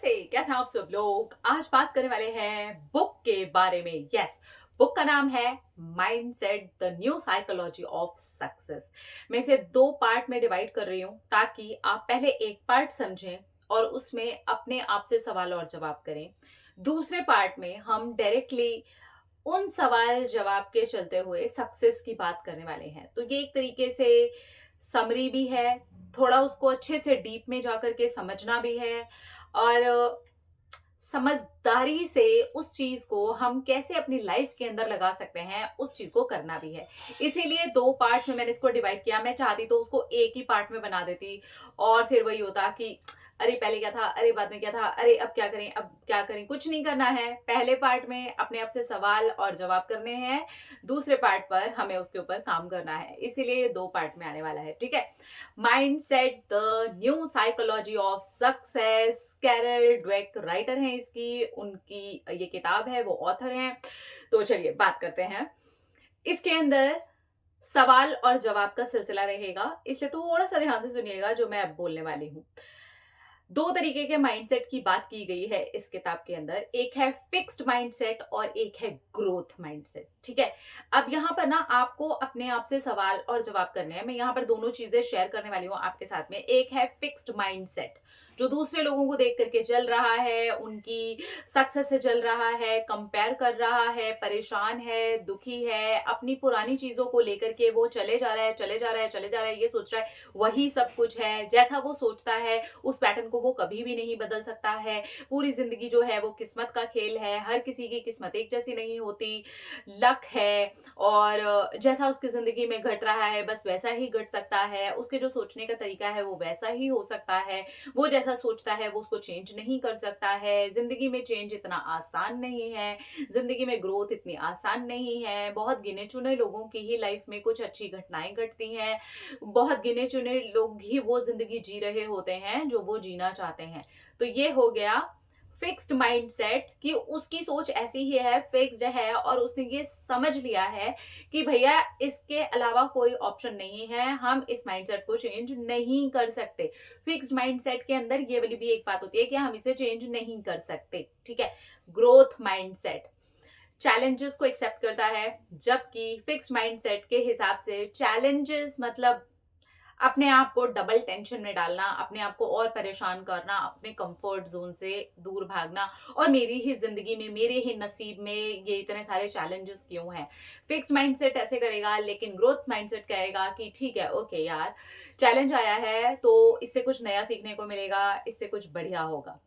नमस्ते, कैसे हैं आप सब लोग। आज बात करने वाले हैं बुक के बारे में। यस, बुक का नाम है mindset the new psychology of success. मैं इसे दो पार्ट में डिवाइड कर रही हूँ ताकि आप पहले एक पार्ट समझें और उसमें अपने आप से सवाल और जवाब करें। दूसरे पार्ट में हम डायरेक्टली उन सवाल जवाब के चलते हुए सक्सेस की बात करने वाले हैं। तो ये एक तरीके से समरी भी है, थोड़ा उसको अच्छे से डीप में जाकर के समझना भी है और समझदारी से उस चीज को हम कैसे अपनी लाइफ के अंदर लगा सकते हैं, उस चीज को करना भी है। इसीलिए दो पार्ट्स में मैंने इसको डिवाइड किया। मैं चाहती तो उसको एक ही पार्ट में बना देती और फिर वही होता कि अरे पहले क्या था, अरे बाद में क्या था, अरे अब क्या करें, अब क्या करें। कुछ नहीं करना है। पहले पार्ट में अपने आप से सवाल और जवाब करने हैं, दूसरे पार्ट पर हमें उसके ऊपर काम करना है। इसीलिए ये दो पार्ट में आने वाला है, ठीक है। Mindset the new psychology of success, Carol Dweck writer हैं इसकी, उनकी ये किताब है, वो ऑथर हैं। तो चलिए बात करते हैं। इसके अंदर सवाल और जवाब का सिलसिला रहेगा, इसलिए थोड़ा सा ध्यान से सुनिएगा जो मैं अब बोलने वाली हूँ। दो तरीके के माइंडसेट की बात की गई है इस किताब के अंदर। एक है फिक्स्ड माइंडसेट और एक है ग्रोथ माइंडसेट, ठीक है। अब यहाँ पर ना आपको अपने आप से सवाल और जवाब करने हैं। मैं यहाँ पर दोनों चीजें शेयर करने वाली हूँ आपके साथ में। एक है फिक्स्ड माइंडसेट, जो दूसरे लोगों को देख करके चल रहा है, उनकी सक्सेस से चल रहा है, कंपेयर कर रहा है, परेशान है, दुखी है, अपनी पुरानी चीजों को लेकर के वो चले जा रहा है, चले जा रहा है, चले जा रहा है, ये सोच रहा है वही सब कुछ है। जैसा वो सोचता है उस पैटर्न को वो कभी भी नहीं बदल सकता है। पूरी जिंदगी जो है वो किस्मत का खेल है, हर किसी की किस्मत एक जैसी नहीं होती, लक है और जैसा उसकी जिंदगी में घट रहा है बस वैसा ही घट सकता है। उसके जो सोचने का तरीका है वो वैसा ही हो सकता है, वो जैसा सोचता है वो उसको चेंज नहीं कर सकता है। जिंदगी में चेंज इतना आसान नहीं है, जिंदगी में ग्रोथ इतनी आसान नहीं है। बहुत गिने चुने लोगों की ही लाइफ में कुछ अच्छी घटनाएं घटती हैं, बहुत गिने चुने लोग ही वो जिंदगी जी रहे होते हैं जो वो जीना चाहते हैं। तो ये हो गया फिक्स्ड माइंडसेट कि उसकी सोच ऐसी ही है, फिक्स्ड है और उसने ये समझ लिया है कि भैया इसके अलावा कोई ऑप्शन नहीं है, हम इस माइंडसेट को चेंज नहीं कर सकते। फिक्स्ड माइंडसेट के अंदर ये वाली भी एक बात होती है कि हम इसे चेंज नहीं कर सकते, ठीक है। ग्रोथ माइंडसेट चैलेंजेस को एक्सेप्ट करता है, जबकि फिक्स्ड माइंडसेट के हिसाब से चैलेंजेस मतलब अपने आप को डबल टेंशन में डालना, अपने आप को और परेशान करना, अपने कंफर्ट जोन से दूर भागना और मेरी ही जिंदगी में, मेरे ही नसीब में ये इतने सारे चैलेंजेस क्यों हैं। फिक्स माइंडसेट ऐसे करेगा, लेकिन ग्रोथ माइंडसेट कहेगा कि ठीक है, ओके यार, चैलेंज आया है तो इससे कुछ नया सीखने को मिलेगा, इससे कुछ बढ़िया होगा।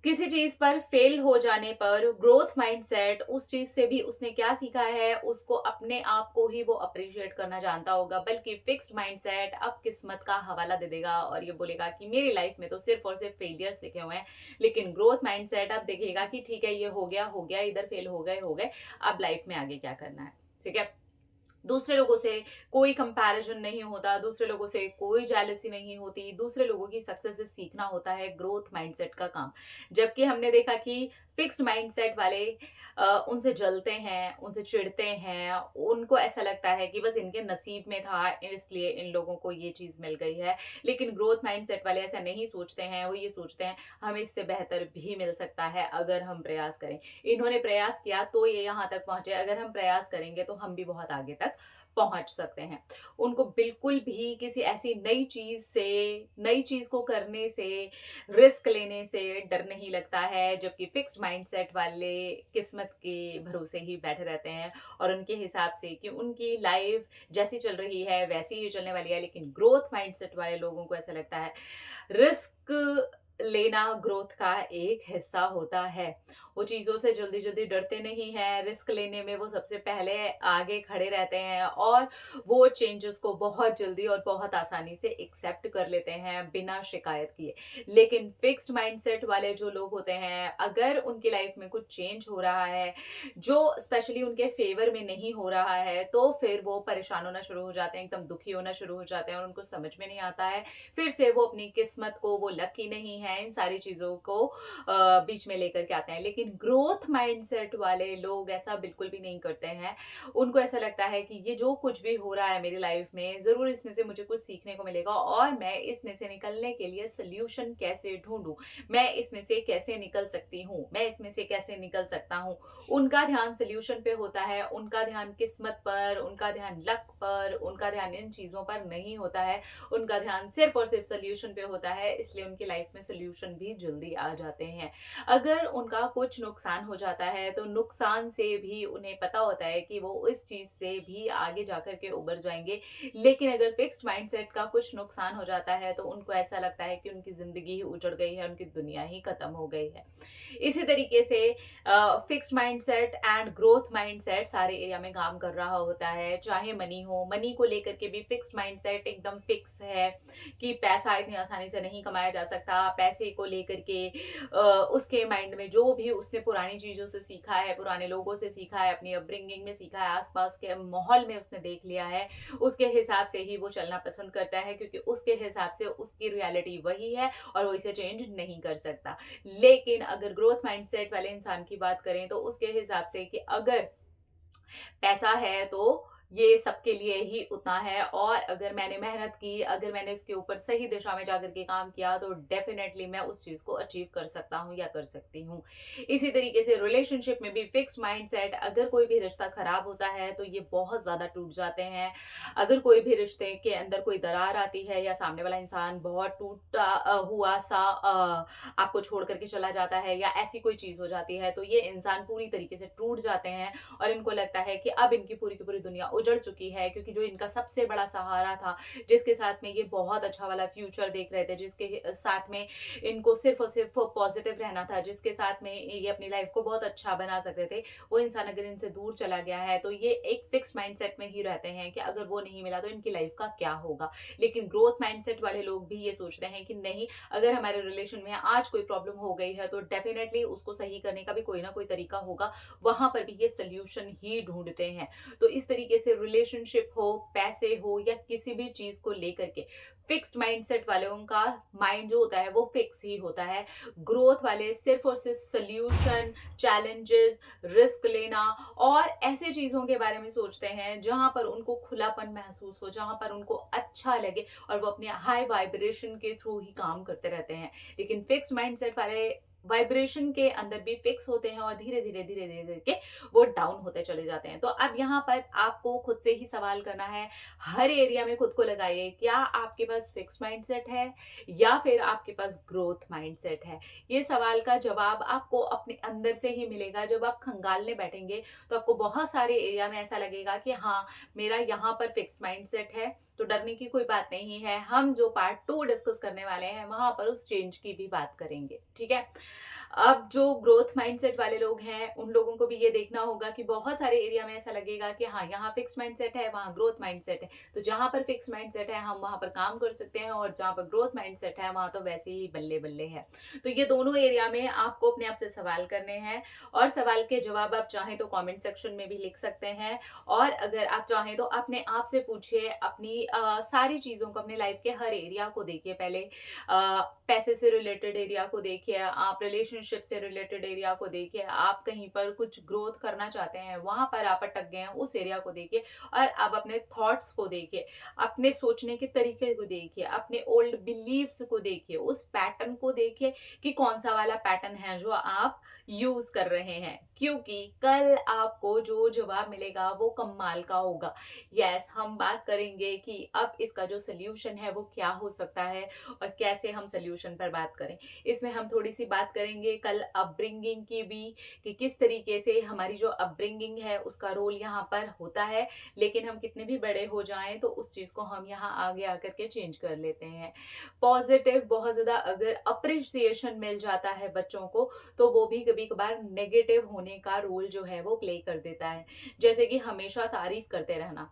किसी चीज पर फेल हो जाने पर ग्रोथ माइंडसेट उस चीज से भी उसने क्या सीखा है उसको अपने आप को ही वो अप्रिशिएट करना जानता होगा, बल्कि फिक्स्ड माइंडसेट अब किस्मत का हवाला दे देगा और ये बोलेगा कि मेरी लाइफ में तो सिर्फ और सिर्फ फेलियर्स लिखे हुए हैं। लेकिन ग्रोथ माइंडसेट अब देखेगा कि ठीक है, ये हो गया, इधर फेल हो गए, अब लाइफ में आगे क्या करना है, ठीक है। दूसरे लोगों से कोई कंपैरिजन नहीं होता, दूसरे लोगों से कोई जेलसी नहीं होती, दूसरे लोगों की सक्सेस से सीखना होता है ग्रोथ माइंडसेट का काम। जबकि हमने देखा कि फिक्स्ड माइंडसेट वाले उनसे जलते हैं, उनसे चिढ़ते हैं, उनको ऐसा लगता है कि बस इनके नसीब में था इसलिए इन लोगों को ये चीज मिल गई है। लेकिन ग्रोथ माइंडसेट वाले ऐसा नहीं सोचते हैं, वो ये सोचते हैं हमें इससे बेहतर भी मिल सकता है अगर हम प्रयास करें। इन्होंने प्रयास किया तो ये यहाँ तक पहुंचे, अगर हम प्रयास करेंगे तो हम भी बहुत आगे तक पहुंच सकते हैं। उनको बिल्कुल भी किसी ऐसी नई चीज को करने से, रिस्क लेने से डर नहीं लगता है। जबकि फिक्स्ड माइंडसेट वाले किस्मत के भरोसे ही बैठे रहते हैं और उनके हिसाब से कि उनकी लाइफ जैसी चल रही है वैसी ही चलने वाली है। लेकिन ग्रोथ माइंडसेट वाले लोगों को ऐसा लगता है रिस्क लेना ग्रोथ का एक हिस्सा होता है। वो चीजों से जल्दी जल्दी डरते नहीं है, रिस्क लेने में वो सबसे पहले आगे खड़े रहते हैं और वो चेंजेस को बहुत जल्दी और बहुत आसानी से एक्सेप्ट कर लेते हैं बिना शिकायत किए। लेकिन फिक्स्ड माइंडसेट वाले जो लोग होते हैं, अगर उनकी लाइफ में कुछ चेंज हो रहा है जो स्पेशली उनके फेवर में नहीं हो रहा है, तो फिर वो परेशान होना शुरू हो जाते हैं, एकदम दुखी होना शुरू हो जाते हैं और उनको समझ में नहीं आता है फिर से वो अपनी किस्मत को, वो लकी नहीं हैं, इन सारी चीज़ों को बीच में लेकर के आते हैं। लेकिन ग्रोथ माइंडसेट वाले लोग ऐसा बिल्कुल भी नहीं करते हैं। उनको ऐसा लगता है कि ये जो कुछ भी हो रहा है मेरी लाइफ में, ज़रूर इसमें से मुझे कुछ सीखने को मिलेगा और मैं इसमें से निकलने के लिए सॉल्यूशन कैसे ढूँढूँ? मैं इसमें से कैसे निकल सकती हूँ? मैं इसमें से कैसे निकल सकता हूँ? उनका ध्यान सॉल्यूशन पे होता है, उनका ध्यान किस्मत पर, उनका ध्यान लक पर, उनका ध्यान इन चीज़ों पर नहीं होता है। उनका ध्यान सिर्फ़ और सिर्फ़ सॉल्यूशन पे होता है, इसलिए उनकी लाइफ में सॉल्यूशन भी जल्दी आ जाते हैं। अगर उनका कुछ नुकसान हो जाता है, तो नुकसान से भी उन्हें पता होता है कि वो इस चीज़ से भी आगे जाकर के उबर जाएँगे। लेकिन अगर फिक्स्ड माइंडसेट का कुछ नुकसान हो जाता है, तो उनको ऐसा लगता है कि उनकी ज़िंदगी ही उजड़ गई है, उनकी दुनिया ही खत्म हो गई है। इसी तरीके से fixed mindset and growth mindset सारे एरिया में काम कर रहा होता है, चाहे मनी हो, मनी को लेकर के भी फिक्स्ड माइंडसेट एकदम फिक्स है कि पैसा इतनी आसानी से नहीं कमाया जा सकता। पैसे को लेकर के उसके माइंड में जो भी उसने पुरानी चीज़ों से सीखा है, पुराने लोगों से सीखा है, अपनी अपब्रिंगिंग में सीखा है, आस-पास के माहौल में उसने देख लिया है, उसके हिसाब से ही वो चलना पसंद करता है, क्योंकि उसके हिसाब से उसकी रियलिटी वही है और वो इसे चेंज नहीं कर सकता। लेकिन अगर ग्रोथ माइंडसेट वाले इंसान की बात करें, तो उसके हिसाब से कि अगर पैसा है तो ये सबके लिए ही उतना है, और अगर मैंने मेहनत की, अगर मैंने इसके ऊपर सही दिशा में जाकर के काम किया, तो डेफिनेटली मैं उस चीज़ को अचीव कर सकता हूँ या कर सकती हूँ। इसी तरीके से रिलेशनशिप में भी फिक्स्ड माइंडसेट, अगर कोई भी रिश्ता खराब होता है तो ये बहुत ज़्यादा टूट जाते हैं। अगर कोई भी रिश्ते के अंदर कोई दरार आती है या सामने वाला इंसान बहुत टूटा हुआ सा आपको छोड़ करके चला जाता है या ऐसी कोई चीज़ हो जाती है, तो ये इंसान पूरी तरीके से टूट जाते हैं और इनको लगता है कि अब इनकी पूरी की पूरी दुनिया उजड़ चुकी है, क्योंकि जो इनका सबसे बड़ा सहारा था, जिसके साथ में ये बहुत अच्छा वाला फ्यूचर देख रहे थे, जिसके साथ में इनको सिर्फ और सिर्फ पॉजिटिव रहना था, जिसके साथ में ये अपनी लाइफ को बहुत अच्छा बना सकते थे, वो इंसान अगर इनसे दूर चला गया है, तो ये एक फिक्स माइंडसेट में ही रहते हैं कि अगर वो नहीं मिला तो इनकी लाइफ का क्या होगा। लेकिन ग्रोथ माइंडसेट वाले लोग भी ये सोचते हैं कि नहीं, अगर हमारे रिलेशन में आज कोई प्रॉब्लम हो गई है, तो डेफिनेटली उसको सही करने का भी कोई ना कोई तरीका होगा, वहां पर भी ये सोल्यूशन ही ढूंढते हैं। तो इस तरीके से रिलेशनशिप हो, पैसे हो या किसी भी चीज को लेकर के फिक्स्ड माइंडसेट वालों का माइंड जो होता है वो फिक्स ही होता है। ग्रोथ वाले सिर्फ और सिर्फ सोल्यूशन, चैलेंजेस, रिस्क लेना और ऐसे चीजों के बारे में सोचते हैं जहां पर उनको खुलापन महसूस हो, जहां पर उनको अच्छा लगे, और वो अपने हाई वाइब्रेशन के थ्रू ही काम करते रहते हैं। लेकिन फिक्स्ड माइंडसेट वाले वाइब्रेशन के अंदर भी फिक्स होते हैं और धीरे धीरे धीरे धीरे करके वो डाउन होते चले जाते हैं। तो अब यहाँ पर आपको खुद से ही सवाल करना है, हर एरिया में खुद को लगाइए, क्या आपके पास फिक्स माइंडसेट है या फिर आपके पास ग्रोथ माइंडसेट है? ये सवाल का जवाब आपको अपने अंदर से ही मिलेगा। जब आप खंगालने बैठेंगे तो आपको बहुत सारे एरिया में ऐसा लगेगा कि हाँ, मेरा यहाँ पर फिक्स माइंडसेट है, तो डरने की कोई बात नहीं है। हम जो पार्ट 2 डिस्कस करने वाले हैं, वहां पर उस चेंज की भी बात करेंगे, ठीक है? अब जो ग्रोथ माइंडसेट वाले लोग हैं, उन लोगों को भी ये देखना होगा कि बहुत सारे एरिया में ऐसा लगेगा कि हाँ, यहाँ फिक्स माइंडसेट है, वहाँ ग्रोथ माइंडसेट है। तो जहाँ पर फिक्स माइंडसेट है, हम वहाँ पर काम कर सकते हैं, और जहाँ पर ग्रोथ माइंडसेट है, वहाँ तो वैसे ही बल्ले-बल्ले है। तो ये दोनों एरिया में आपको अपने आप से सवाल करने हैं, और सवाल के जवाब आप चाहें तो कमेंट सेक्शन में भी लिख सकते हैं, और अगर आप चाहें तो अपने आप से पूछिए, अपनी सारी चीज़ों को, अपने लाइफ के हर एरिया को देखिए पहले। पैसे से रिलेटेड एरिया को देखिए, आप रिलेशनशिप से रिलेटेड एरिया को देखिए, आप कहीं पर कुछ ग्रोथ करना चाहते हैं, वहां पर आप अटक गए हैं, उस एरिया को देखिए, और अब अपने थॉट्स को देखिए, अपने सोचने के तरीके को देखिए, अपने ओल्ड बिलीव्स को देखिए, उस पैटर्न को देखिए कि कौन सा वाला पैटर्न है जो आप यूज कर रहे हैं, क्योंकि कल आपको जो जवाब मिलेगा वो कमाल का होगा। यस, हम बात करेंगे कि अब इसका जो सोल्यूशन है वो क्या हो सकता है और कैसे हम सोल्यूशन पर बात करें। इसमें हम थोड़ी सी बात करेंगे कल अपब्रिंगिंग की भी, कि किस तरीके से हमारी जो अपब्रिंगिंग है उसका रोल यहाँ पर होता है, लेकिन हम कितने भी बड़े हो जाएं तो उस चीज को हम यहाँ आगे आकर के चेंज कर लेते हैं। पॉजिटिव बहुत ज्यादा अगर अप्रिसिएशन मिल जाता है बच्चों को, तो वो भी कभी कभार नेगेटिव होने का रोल जो है वो प्ले कर देता है। जैसे कि हमेशा तारीफ करते रहना,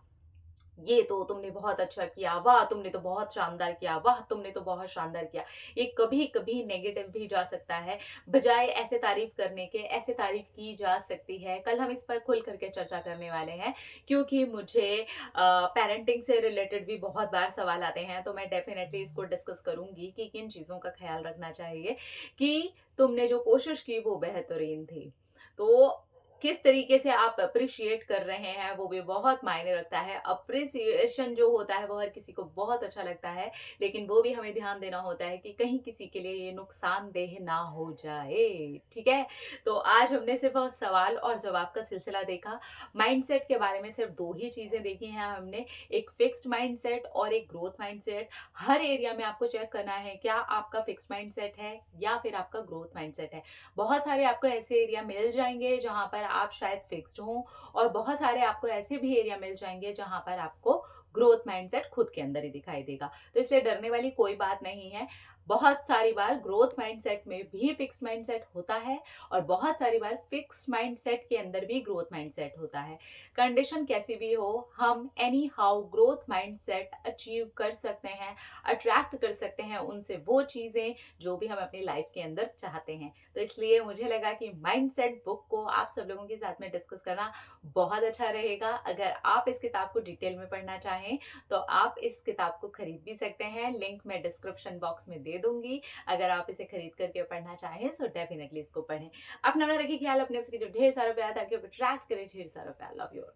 ये तो तुमने बहुत अच्छा किया, वाह! तुमने तो बहुत शानदार किया, वाह! तुमने तो बहुत शानदार किया। ये कभी-कभी नेगेटिव भी जा सकता है, बजाय ऐसे तारीफ़ करने के, ऐसे तारीफ़ की जा सकती है। कल हम इस पर खुल कर के चर्चा करने वाले हैं, क्योंकि मुझे पेरेंटिंग से रिलेटेड भी बहुत बार सवाल आते हैं, तो मैं डेफ़िनेटली इसको डिस्कस करूँगी कि किन चीज़ों का ख़्याल रखना चाहिए कि तुमने जो कोशिश की वो बेहतरीन थी। तो किस तरीके से आप अप्रिशिएट कर रहे हैं वो भी बहुत मायने रखता है। अप्रिसिएशन जो होता है वो हर किसी को बहुत अच्छा लगता है, लेकिन वो भी हमें ध्यान देना होता है कि कहीं किसी के लिए ये नुकसानदेह ना हो जाए, ठीक है? तो आज हमने सिर्फ़ सवाल और जवाब का सिलसिला देखा। माइंडसेट के बारे में सिर्फ़ 2 ही चीज़ें देखी हैं हमने, एक फिक्स्ड माइंडसेट और एक ग्रोथ माइंडसेट। हर एरिया में आपको चेक करना है क्या आपका फिक्स्ड माइंडसेट है या फिर आपका ग्रोथ माइंडसेट है। बहुत सारे आपको ऐसे एरिया मिल जाएँगे जहाँ पर आप शायद फिक्स्ड हों, और बहुत सारे आपको ऐसे भी एरिया मिल जाएँगे जहाँ पर आपको ग्रोथ माइंडसेट खुद के अंदर ही दिखाई देगा। तो इसलिए डरने वाली कोई बात नहीं है। बहुत सारी बार ग्रोथ माइंडसेट में भी फिक्स्ड माइंडसेट होता है, और बहुत सारी बार फिक्स्ड माइंडसेट के अंदर भी ग्रोथ माइंडसेट होता है। कंडीशन कैसी भी हो, हम any how growth mindset achieve कर सकते हैं, अट्रैक्ट कर सकते हैं उनसे वो चीज़ें जो भी हम अपनी लाइफ के अंदर चाहते हैं। तो इसलिए मुझे लगा कि माइंडसेट बुक को आप सब लोगों के साथ में डिस्कस करना बहुत अच्छा रहेगा। अगर आप इस किताब को डिटेल में पढ़ना चाहें, तो आप इस किताब को खरीद भी सकते हैं। लिंक मैं डिस्क्रिप्शन बॉक्स में दे दूँगी। अगर आप इसे खरीद करके पढ़ना चाहें, सो डेफिनिटली इसको पढ़ें। अपना रखिए ख्याल, अपने से जो ढेर सारा प्यार ताकि आप अट्रैक्ट करें ढेर सारा प्यार। Love you all.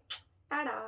टाटा।